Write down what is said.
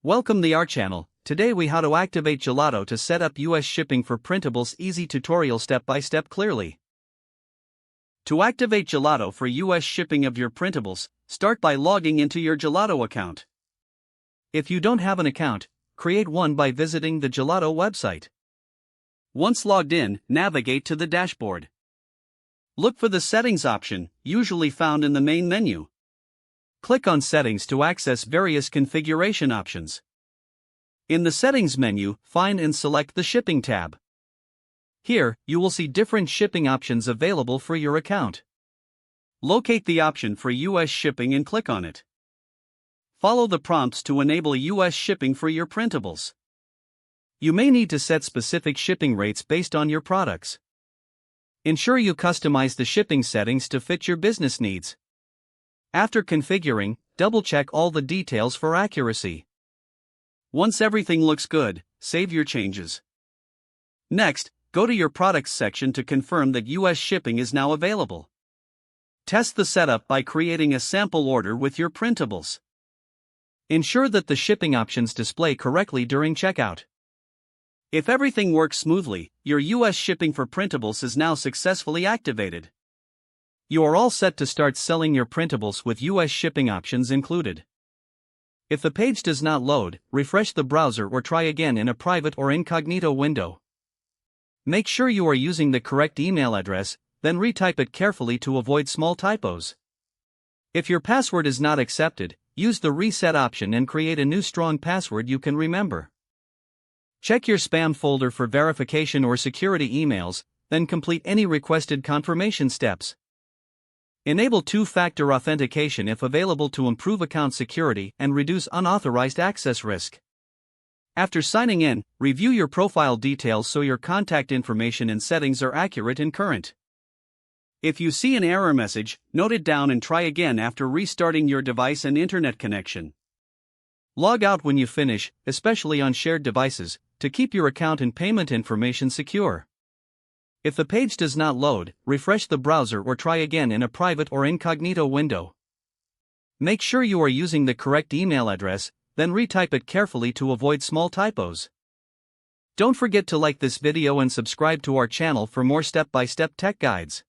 Welcome to our channel. Today we how to activate Gelato to set up US shipping for printables. Easy tutorial step by step clearly. To activate Gelato for US shipping of your printables, start by logging into your Gelato account. If you don't have an account, create one by visiting the Gelato website. Once logged in, navigate to the dashboard. Look for the settings option, usually found in the main menu. Click on Settings to access various configuration options. In the Settings menu, find and select the Shipping tab. Here, you will see different shipping options available for your account. Locate the option for US shipping and click on it. Follow the prompts to enable US shipping for your printables. You may need to set specific shipping rates based on your products. Ensure you customize the shipping settings to fit your business needs. After configuring, double-check all the details for accuracy. Once everything looks good, save your changes. Next, go to your Products section to confirm that US shipping is now available. Test the setup by creating a sample order with your printables. Ensure that the shipping options display correctly during checkout. If everything works smoothly, your US shipping for printables is now successfully activated. You are all set to start selling your printables with US shipping options included. If the page does not load, refresh the browser or try again in a private or incognito window. Make sure you are using the correct email address, then retype it carefully to avoid small typos. If your password is not accepted, use the reset option and create a new strong password you can remember. Check your spam folder for verification or security emails, then complete any requested confirmation steps. Enable two-factor authentication if available to improve account security and reduce unauthorized access risk. After signing in, review your profile details so your contact information and settings are accurate and current. If you see an error message, note it down and try again after restarting your device and internet connection. Log out when you finish, especially on shared devices, to keep your account and payment information secure. If the page does not load, refresh the browser or try again in a private or incognito window. Make sure you are using the correct email address, then retype it carefully to avoid small typos. Don't forget to like this video and subscribe to our channel for more step-by-step tech guides.